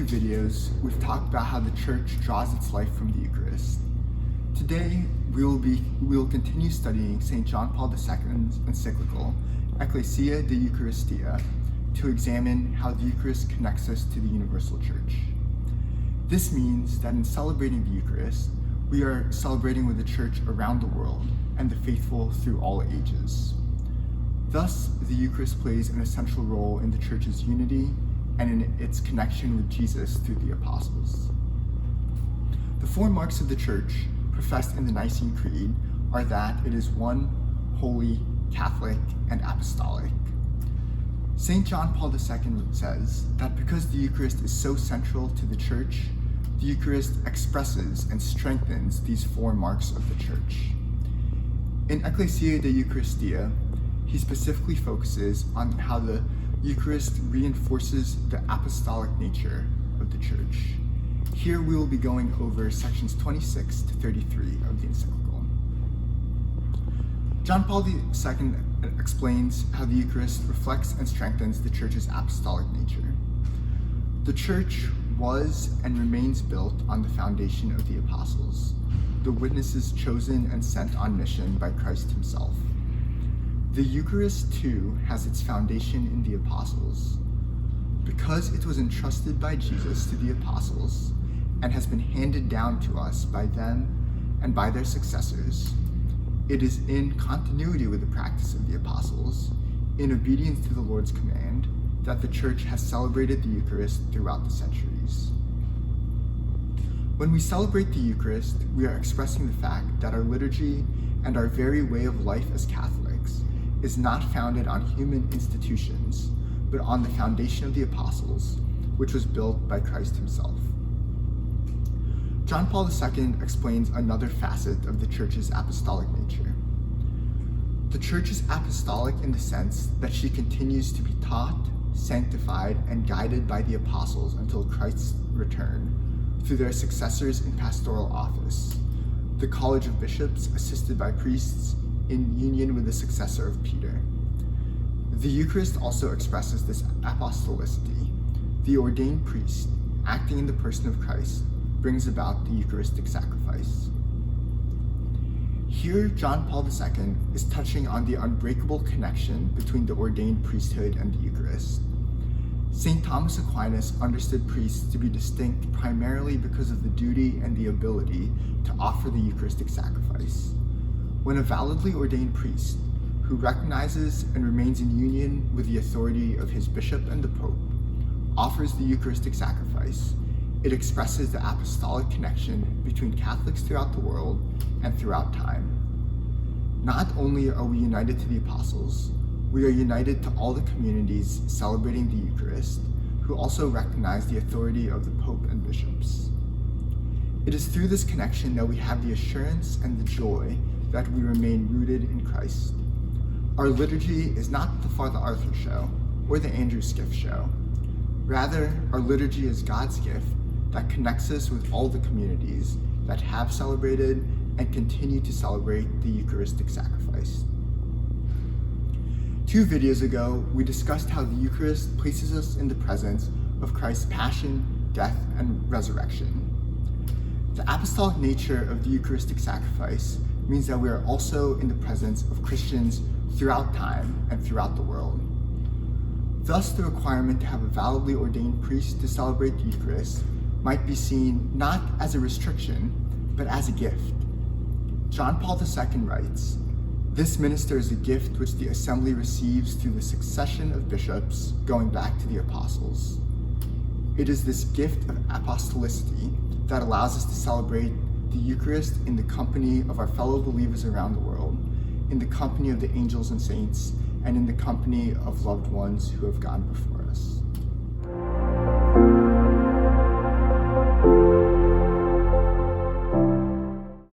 videos, we've talked about how the Church draws its life from the Eucharist. Today, we will continue studying St. John Paul II's encyclical, Ecclesia de Eucharistia, to examine how the Eucharist connects us to the universal Church. This means that in celebrating the Eucharist, we are celebrating with the Church around the world and the faithful through all ages. Thus, the Eucharist plays an essential role in the Church's unity and in its connection with Jesus through the apostles. The four marks of the Church professed in the Nicene Creed are that it is one, holy, Catholic, and apostolic. St. John Paul II says that because the Eucharist is so central to the Church, the Eucharist expresses and strengthens these four marks of the Church. In Ecclesia de Eucharistia, he specifically focuses on how the Eucharist reinforces the apostolic nature of the Church. Here we will be going over sections 26 to 33 of the encyclical. John Paul II explains how the Eucharist reflects and strengthens the Church's apostolic nature. The Church was and remains built on the foundation of the apostles, the witnesses chosen and sent on mission by Christ himself. The Eucharist, too, has its foundation in the apostles. Because it was entrusted by Jesus to the apostles and has been handed down to us by them and by their successors, it is in continuity with the practice of the apostles, in obedience to the Lord's command, that the Church has celebrated the Eucharist throughout the centuries. When we celebrate the Eucharist, we are expressing the fact that our liturgy and our very way of life as Catholics is not founded on human institutions, but on the foundation of the apostles, which was built by Christ himself. John Paul II explains another facet of the Church's apostolic nature. The Church is apostolic in the sense that she continues to be taught, sanctified, and guided by the apostles until Christ's return through their successors in pastoral office, the College of Bishops assisted by priests in union with the successor of Peter. The Eucharist also expresses this apostolicity. The ordained priest, acting in the person of Christ, brings about the Eucharistic sacrifice. Here, John Paul II is touching on the unbreakable connection between the ordained priesthood and the Eucharist. St. Thomas Aquinas understood priests to be distinct primarily because of the duty and the ability to offer the Eucharistic sacrifice. When a validly ordained priest, who recognizes and remains in union with the authority of his bishop and the Pope, offers the Eucharistic sacrifice, it expresses the apostolic connection between Catholics throughout the world and throughout time. Not only are we united to the apostles, we are united to all the communities celebrating the Eucharist, who also recognize the authority of the Pope and bishops. It is through this connection that we have the assurance and the joy that we remain rooted in Christ. Our liturgy is not the Father Arthur show or the Andrew Skiff show. Rather, our liturgy is God's gift that connects us with all the communities that have celebrated and continue to celebrate the Eucharistic sacrifice. 2 videos ago, we discussed how the Eucharist places us in the presence of Christ's passion, death, and resurrection. The apostolic nature of the Eucharistic sacrifice means that we are also in the presence of Christians throughout time and throughout the world. Thus, the requirement to have a validly ordained priest to celebrate the Eucharist might be seen not as a restriction, but as a gift. John Paul II writes, "This minister is a gift which the assembly receives through the succession of bishops going back to the apostles. It is this gift of apostolicity that allows us to celebrate the Eucharist in the company of our fellow believers around the world, in the company of the angels and saints, and in the company of loved ones who have gone before